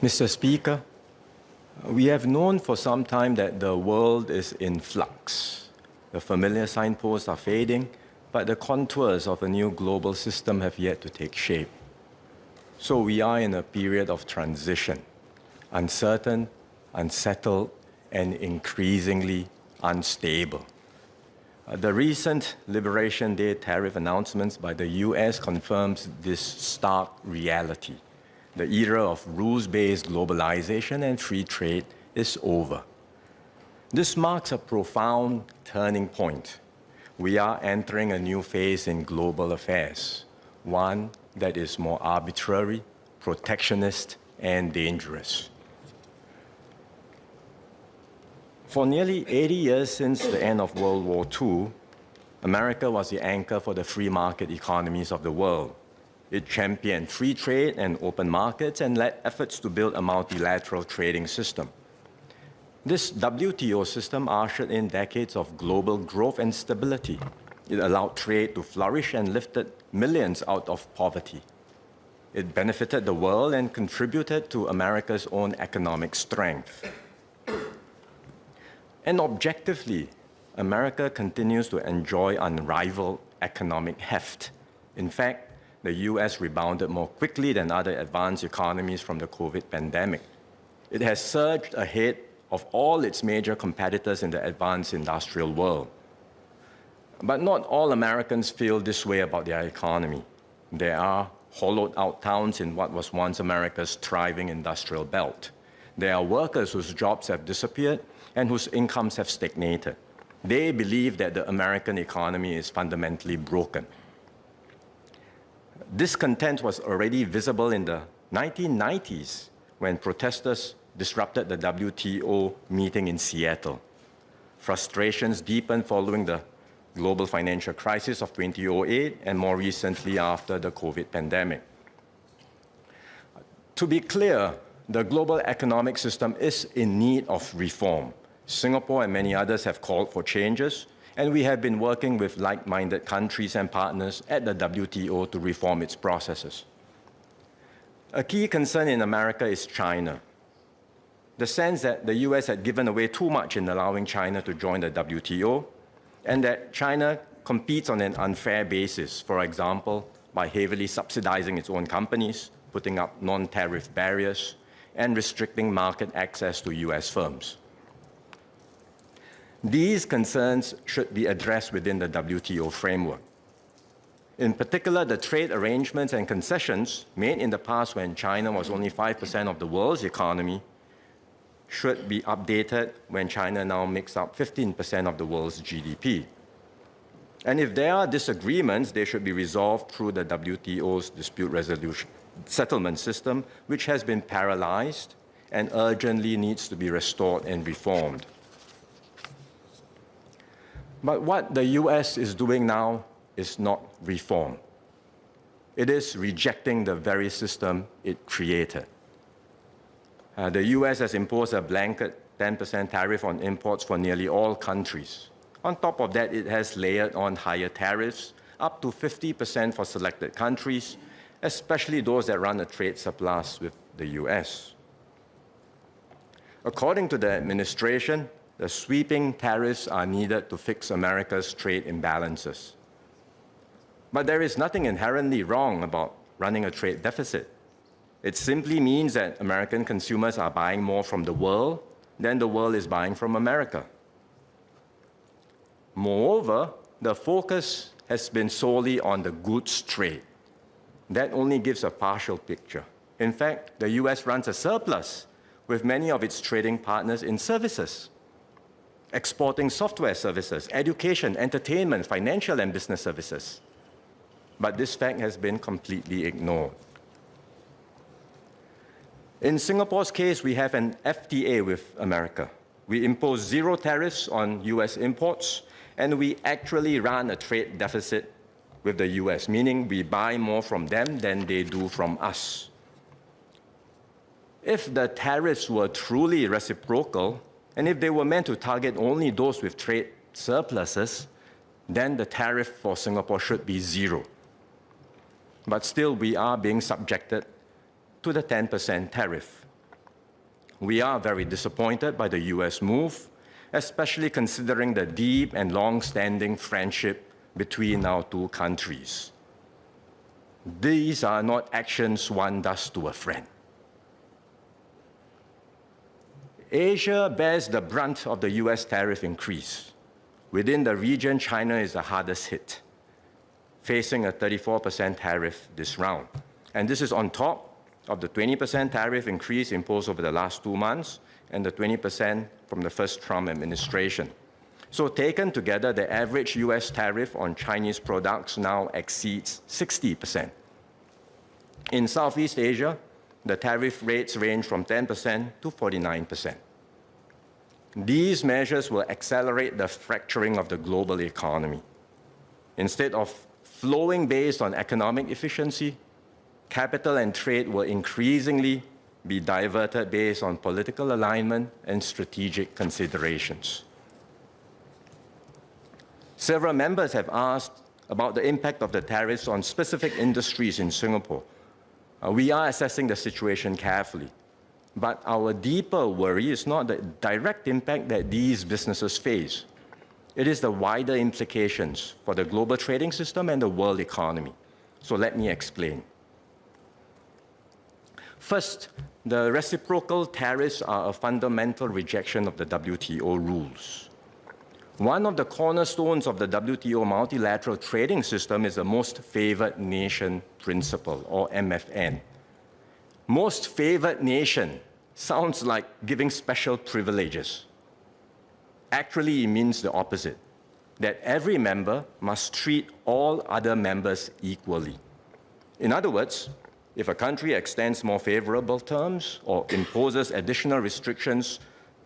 Mr. Speaker, we have known for some time that the world is in flux. The familiar signposts are fading, but the contours of a new global system have yet to take shape. So we are in a period of transition, uncertain, unsettled, and increasingly unstable. The recent Liberation Day tariff announcements by the US confirms this stark reality. The era of rules-based globalization and free trade is over. This marks a profound turning point. We are entering a new phase in global affairs, one that is more arbitrary, protectionist, and dangerous. For nearly 80 years since the end of World War II, America was the anchor for the free market economies of the world. It championed free trade and open markets and led efforts to build a multilateral trading system. This WTO system ushered in decades of global growth and stability. It allowed trade to flourish and lifted millions out of poverty. It benefited the world and contributed to America's own economic strength. And objectively, America continues to enjoy unrivaled economic heft. In fact, the US rebounded more quickly than other advanced economies from the COVID pandemic. It has surged ahead of all its major competitors in the advanced industrial world. But not all Americans feel this way about their economy. There are hollowed-out towns in what was once America's thriving industrial belt. There are workers whose jobs have disappeared and whose incomes have stagnated. They believe that the American economy is fundamentally broken. Discontent was already visible in the 1990s when protesters disrupted the WTO meeting in Seattle. Frustrations deepened following the global financial crisis of 2008 and more recently after the COVID pandemic. To be clear, the global economic system is in need of reform. Singapore and many others have called for changes, and we have been working with like-minded countries and partners at the WTO to reform its processes. A key concern in America is China. The sense that the US had given away too much in allowing China to join the WTO, and that China competes on an unfair basis, for example, by heavily subsidizing its own companies, putting up non-tariff barriers, and restricting market access to US firms. These concerns should be addressed within the WTO framework. In particular, the trade arrangements and concessions made in the past when China was only 5% of the world's economy should be updated when China now makes up 15% of the world's GDP. And if there are disagreements, they should be resolved through the WTO's dispute resolution settlement system, which has been paralyzed and urgently needs to be restored and reformed. But what the US is doing now is not reform. It is rejecting the very system it created. The US has imposed a blanket 10% tariff on imports for nearly all countries. On top of that, it has layered on higher tariffs, up to 50% for selected countries, especially those that run a trade surplus with the US. According to the administration, the sweeping tariffs are needed to fix America's trade imbalances. But there is nothing inherently wrong about running a trade deficit. It simply means that American consumers are buying more from the world than the world is buying from America. Moreover, the focus has been solely on the goods trade. That only gives a partial picture. In fact, the US runs a surplus with many of its trading partners in services, exporting software services, education, entertainment, financial and business services. But this fact has been completely ignored. In Singapore's case, we have an FTA with America. We impose zero tariffs on US imports, and we actually run a trade deficit with the US, meaning we buy more from them than they do from us. If the tariffs were truly reciprocal, and if they were meant to target only those with trade surpluses, then the tariff for Singapore should be zero. But still, we are being subjected to the 10% tariff. We are very disappointed by the US move, especially considering the deep and long-standing friendship between our two countries. These are not actions one does to a friend. Asia bears the brunt of the US tariff increase. Within the region, China is the hardest hit, facing a 34% tariff this round. And this is on top of the 20% tariff increase imposed over the last 2 months and the 20% from the first Trump administration. So taken together, the average US tariff on Chinese products now exceeds 60%. In Southeast Asia, the tariff rates range from 10% to 49%. These measures will accelerate the fracturing of the global economy. Instead of flowing based on economic efficiency, capital and trade will increasingly be diverted based on political alignment and strategic considerations. Several members have asked about the impact of the tariffs on specific industries in Singapore. We are assessing the situation carefully, but our deeper worry is not the direct impact that these businesses face. It is the wider implications for the global trading system and the world economy. So let me explain. First, the reciprocal tariffs are a fundamental rejection of the WTO rules. One of the cornerstones of the WTO multilateral trading system is the most favored nation principle, or MFN. Most favored nation sounds like giving special privileges. Actually, it means the opposite, that every member must treat all other members equally. In other words, if a country extends more favorable terms or imposes additional restrictions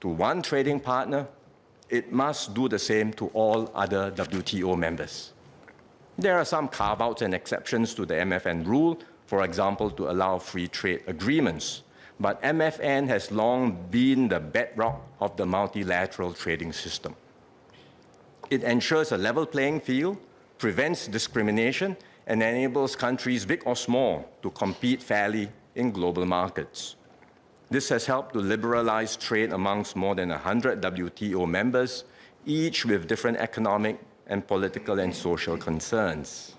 to one trading partner, it must do the same to all other WTO members. There are some carve-outs and exceptions to the MFN rule, for example, to allow free trade agreements. But MFN has long been the bedrock of the multilateral trading system. It ensures a level playing field, prevents discrimination, and enables countries, big or small, to compete fairly in global markets. This has helped to liberalize trade amongst more than 100 WTO members, each with different economic and political and social concerns.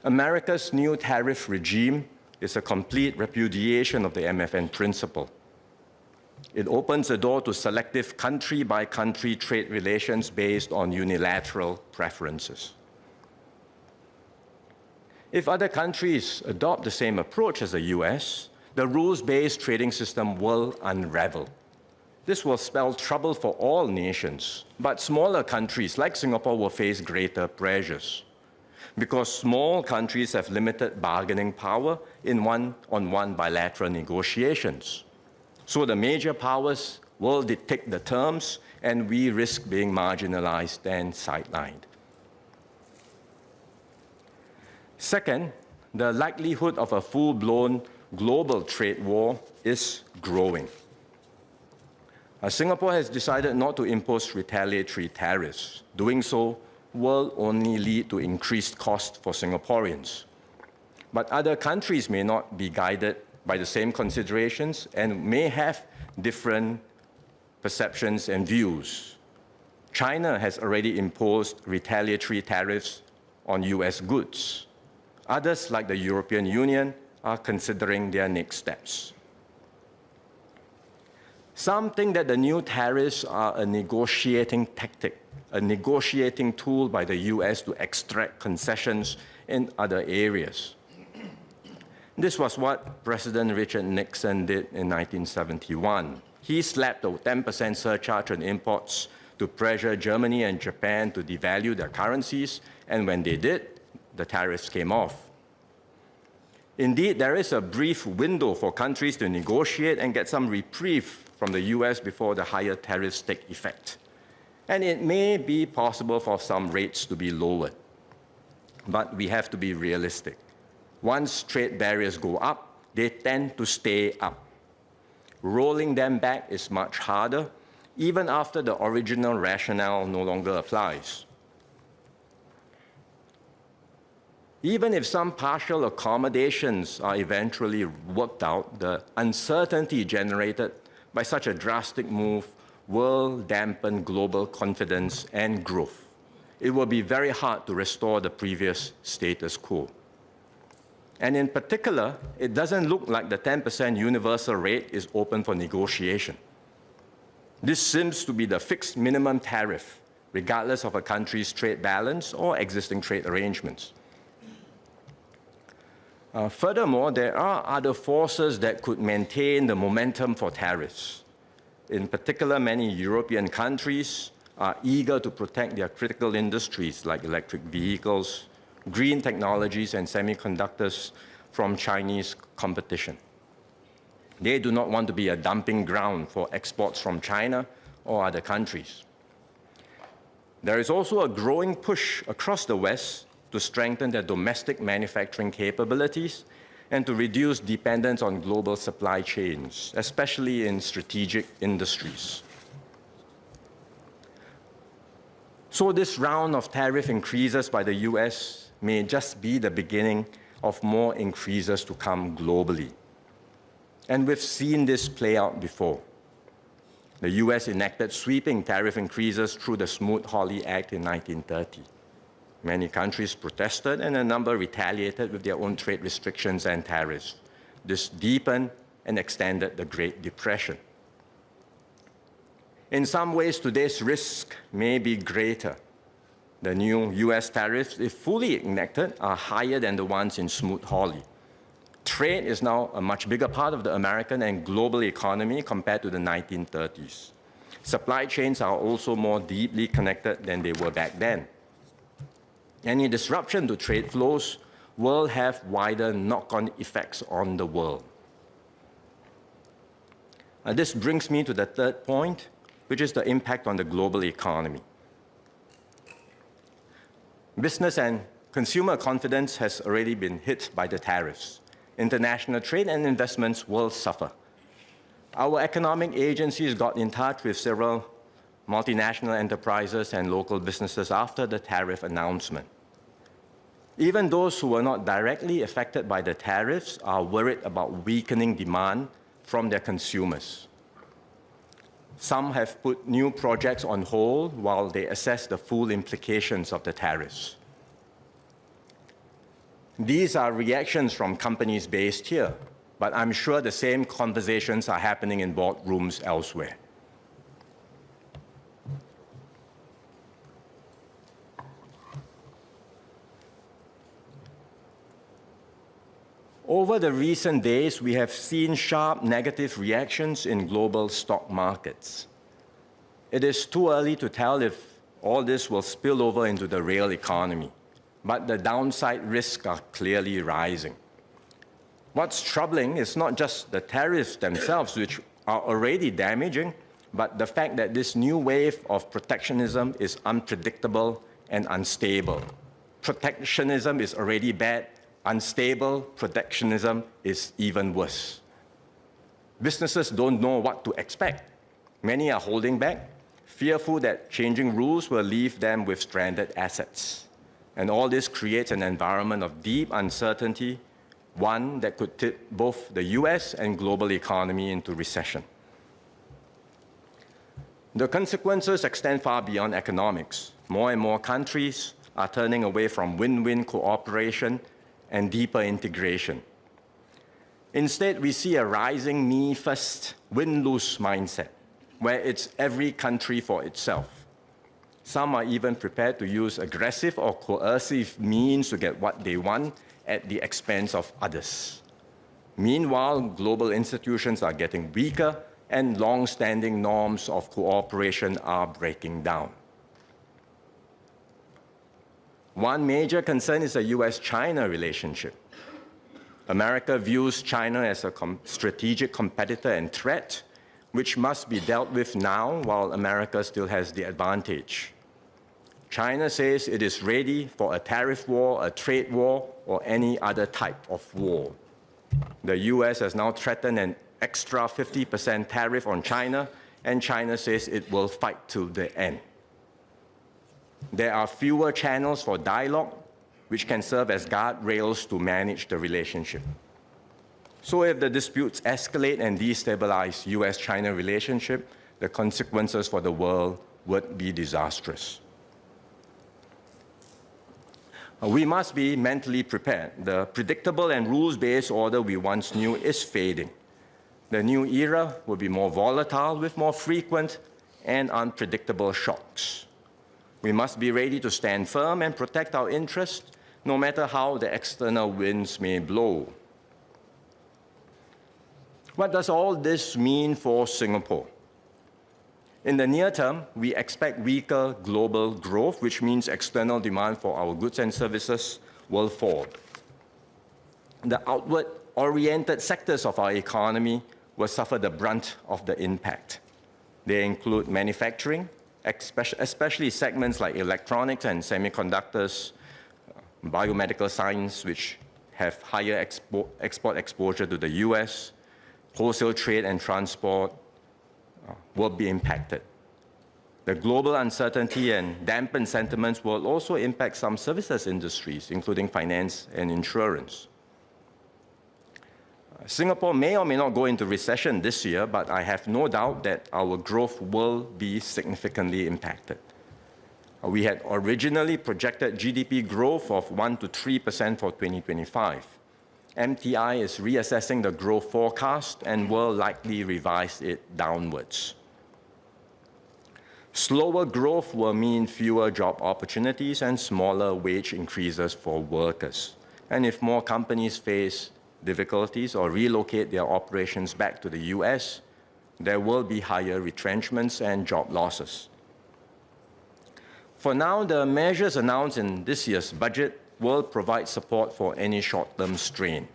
America's new tariff regime is a complete repudiation of the MFN principle. It opens the door to selective country-by-country trade relations based on unilateral preferences. If other countries adopt the same approach as the US, the rules-based trading system will unravel. This will spell trouble for all nations, but smaller countries like Singapore will face greater pressures, because small countries have limited bargaining power in one-on-one bilateral negotiations. So the major powers will dictate the terms, and we risk being marginalized and sidelined. Second, the likelihood of a full-blown global trade war is growing. Singapore has decided not to impose retaliatory tariffs. Doing so will only lead to increased costs for Singaporeans. But other countries may not be guided by the same considerations and may have different perceptions and views. China has already imposed retaliatory tariffs on US goods. Others, like the European Union, are considering their next steps. Some think that the new tariffs are a negotiating tactic, a negotiating tool by the US to extract concessions in other areas. This was what President Richard Nixon did in 1971. He slapped a 10% surcharge on imports to pressure Germany and Japan to devalue their currencies, and when they did, the tariffs came off. Indeed, there is a brief window for countries to negotiate and get some reprieve from the US before the higher tariffs take effect. And it may be possible for some rates to be lowered. But we have to be realistic. Once trade barriers go up, they tend to stay up. Rolling them back is much harder, even after the original rationale no longer applies. Even if some partial accommodations are eventually worked out, the uncertainty generated by such a drastic move will dampen global confidence and growth. It will be very hard to restore the previous status quo. And in particular, it doesn't look like the 10% universal rate is open for negotiation. This seems to be the fixed minimum tariff, regardless of a country's trade balance or existing trade arrangements. Furthermore, there are other forces that could maintain the momentum for tariffs. In particular, many European countries are eager to protect their critical industries like electric vehicles, green technologies, and semiconductors from Chinese competition. They do not want to be a dumping ground for exports from China or other countries. There is also a growing push across the West to strengthen their domestic manufacturing capabilities and to reduce dependence on global supply chains, especially in strategic industries. So this round of tariff increases by the US may just be the beginning of more increases to come globally. And we've seen this play out before. The US enacted sweeping tariff increases through the Smoot-Hawley Act in 1930. Many countries protested and a number retaliated with their own trade restrictions and tariffs. This deepened and extended the Great Depression. In some ways, today's risk may be greater. The new US tariffs, if fully enacted, are higher than the ones in Smoot-Hawley. Trade is now a much bigger part of the American and global economy compared to the 1930s. Supply chains are also more deeply connected than they were back then. Any disruption to trade flows will have wider knock-on effects on the world. This brings me to the third point, which is the impact on the global economy. Business and consumer confidence has already been hit by the tariffs. International trade and investments will suffer. Our economic agencies got in touch with several multinational enterprises and local businesses after the tariff announcement. Even those who were not directly affected by the tariffs are worried about weakening demand from their consumers. Some have put new projects on hold while they assess the full implications of the tariffs. These are reactions from companies based here, but I'm sure the same conversations are happening in boardrooms elsewhere. Over the recent days, we have seen sharp negative reactions in global stock markets. It is too early to tell if all this will spill over into the real economy, but the downside risks are clearly rising. What's troubling is not just the tariffs themselves, which are already damaging, but the fact that this new wave of protectionism is unpredictable and unstable. Protectionism is already bad. Unstable protectionism is even worse. Businesses don't know what to expect. Many are holding back, fearful that changing rules will leave them with stranded assets. And all this creates an environment of deep uncertainty, one that could tip both the US and global economy into recession. The consequences extend far beyond economics. More and more countries are turning away from win-win cooperation and deeper integration. Instead, we see a rising me-first, win-lose mindset, where it's every country for itself. Some are even prepared to use aggressive or coercive means to get what they want at the expense of others. Meanwhile, global institutions are getting weaker and long-standing norms of cooperation are breaking down. One major concern is the US-China relationship. America views China as a strategic competitor and threat, which must be dealt with now while America still has the advantage. China says it is ready for a tariff war, a trade war, or any other type of war. The US has now threatened an extra 50% tariff on China, and China says it will fight till the end. There are fewer channels for dialogue, which can serve as guardrails to manage the relationship. So if the disputes escalate and destabilize US-China relationship, the consequences for the world would be disastrous. We must be mentally prepared. The predictable and rules-based order we once knew is fading. The new era will be more volatile with more frequent and unpredictable shocks. We must be ready to stand firm and protect our interests, no matter how the external winds may blow. What does all this mean for Singapore? In the near term, we expect weaker global growth, which means external demand for our goods and services will fall. The outward-oriented sectors of our economy will suffer the brunt of the impact. They include manufacturing, especially segments like electronics and semiconductors, biomedical science, which have higher export exposure to the US, wholesale trade and transport will be impacted. The global uncertainty and dampened sentiments will also impact some services industries, including finance and insurance. Singapore may or may not go into recession this year, but I have no doubt that our growth will be significantly impacted. We had originally projected GDP growth of 1 to 3% for 2025. MTI is reassessing the growth forecast and will likely revise it downwards. Slower growth will mean fewer job opportunities and smaller wage increases for workers. And if more companies face difficulties or relocate their operations back to the US, there will be higher retrenchments and job losses. For now, the measures announced in this year's budget will provide support for any short-term strain.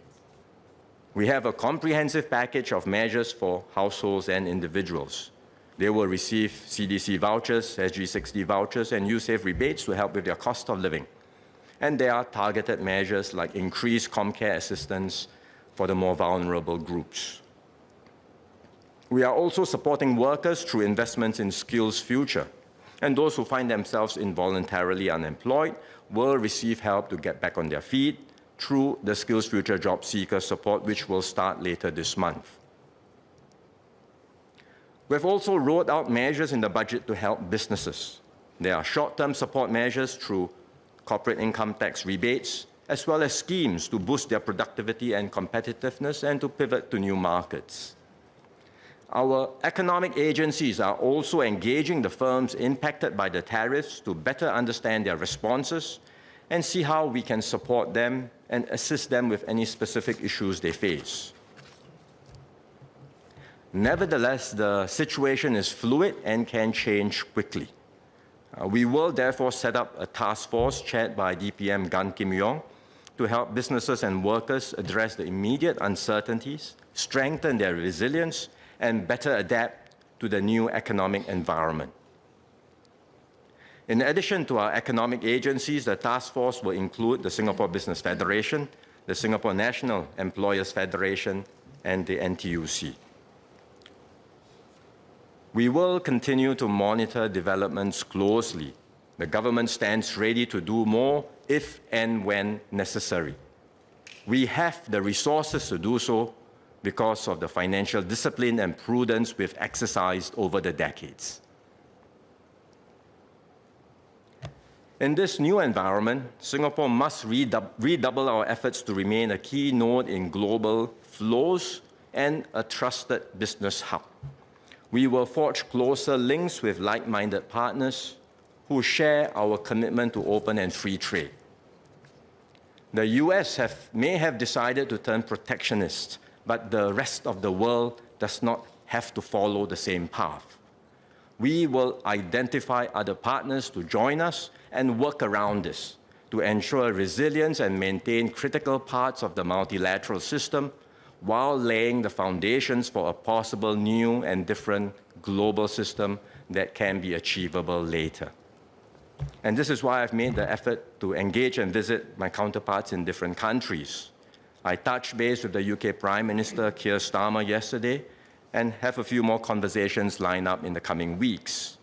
We have a comprehensive package of measures for households and individuals. They will receive CDC vouchers, SG60 vouchers, and USAVE rebates to help with their cost of living. And there are targeted measures like increased ComCare assistance for the more vulnerable groups. We are also supporting workers through investments in Skills Future. And those who find themselves involuntarily unemployed will receive help to get back on their feet through the Skills Future Job Seeker support, which will start later this month. We've also rolled out measures in the budget to help businesses. There are short-term support measures through corporate income tax rebates, as well as schemes to boost their productivity and competitiveness and to pivot to new markets. Our economic agencies are also engaging the firms impacted by the tariffs to better understand their responses and see how we can support them and assist them with any specific issues they face. Nevertheless, the situation is fluid and can change quickly. We will therefore set up a task force chaired by DPM Gan Kim Yong to help businesses and workers address the immediate uncertainties, strengthen their resilience, and better adapt to the new economic environment. In addition to our economic agencies, the task force will include the Singapore Business Federation, the Singapore National Employers Federation, and the NTUC. We will continue to monitor developments closely. The government stands ready to do more if and when necessary. We have the resources to do so because of the financial discipline and prudence we've exercised over the decades. In this new environment, Singapore must redouble our efforts to remain a key node in global flows and a trusted business hub. We will forge closer links with like-minded partners who share our commitment to open and free trade. The US may have decided to turn protectionist, but the rest of the world does not have to follow the same path. We will identify other partners to join us and work around this to ensure resilience and maintain critical parts of the multilateral system while laying the foundations for a possible new and different global system that can be achievable later. And this is why I've made the effort to engage and visit my counterparts in different countries. I touched base with the UK Prime Minister Keir Starmer yesterday and have a few more conversations lined up in the coming weeks.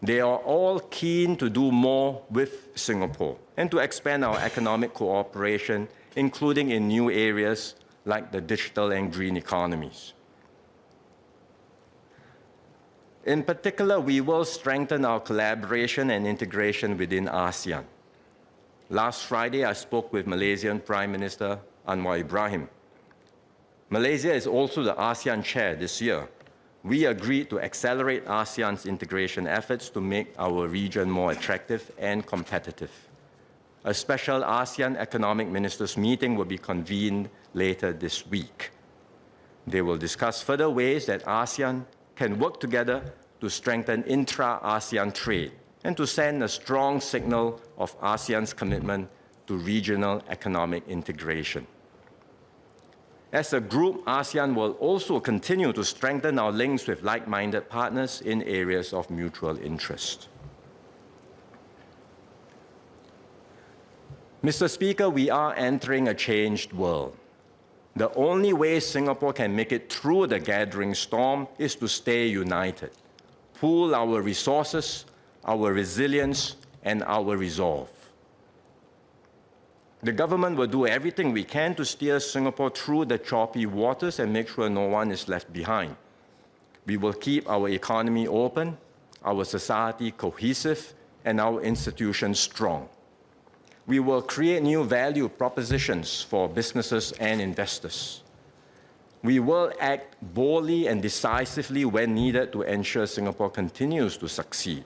They are all keen to do more with Singapore and to expand our economic cooperation, including in new areas like the digital and green economies. In particular, we will strengthen our collaboration and integration within ASEAN. Last Friday, I spoke with Malaysian Prime Minister Anwar Ibrahim. Malaysia is also the ASEAN chair this year. We agreed to accelerate ASEAN's integration efforts to make our region more attractive and competitive. A special ASEAN Economic Ministers meeting will be convened later this week. They will discuss further ways that ASEAN can work together to strengthen intra-ASEAN trade and to send a strong signal of ASEAN's commitment to regional economic integration. As a group, ASEAN will also continue to strengthen our links with like-minded partners in areas of mutual interest. Mr. Speaker, we are entering a changed world. The only way Singapore can make it through the gathering storm is to stay united, pool our resources, our resilience, and our resolve. The government will do everything we can to steer Singapore through the choppy waters and make sure no one is left behind. We will keep our economy open, our society cohesive, and our institutions strong. We will create new value propositions for businesses and investors. We will act boldly and decisively when needed to ensure Singapore continues to succeed.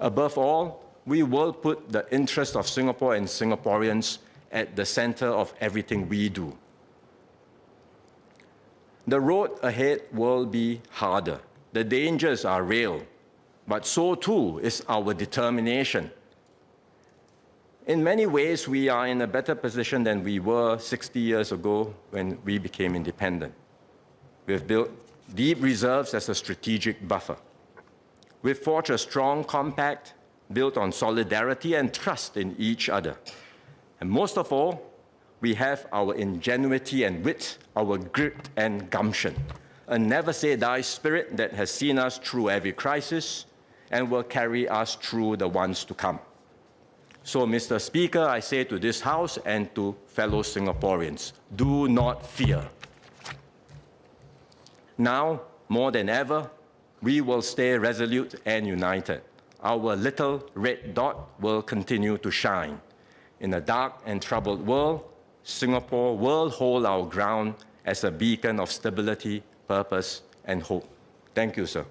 Above all, we will put the interest of Singapore and Singaporeans at the center of everything we do. The road ahead will be harder. The dangers are real, but so too is our determination. In many ways, we are in a better position than we were 60 years ago when we became independent. We've built deep reserves as a strategic buffer. We've forged a strong compact built on solidarity and trust in each other. And most of all, we have our ingenuity and wit, our grit and gumption, a never-say-die spirit that has seen us through every crisis and will carry us through the ones to come. So, Mr. Speaker, I say to this House and to fellow Singaporeans, do not fear. Now, more than ever, we will stay resolute and united. Our little red dot will continue to shine. In a dark and troubled world, Singapore will hold our ground as a beacon of stability, purpose, and hope. Thank you, sir.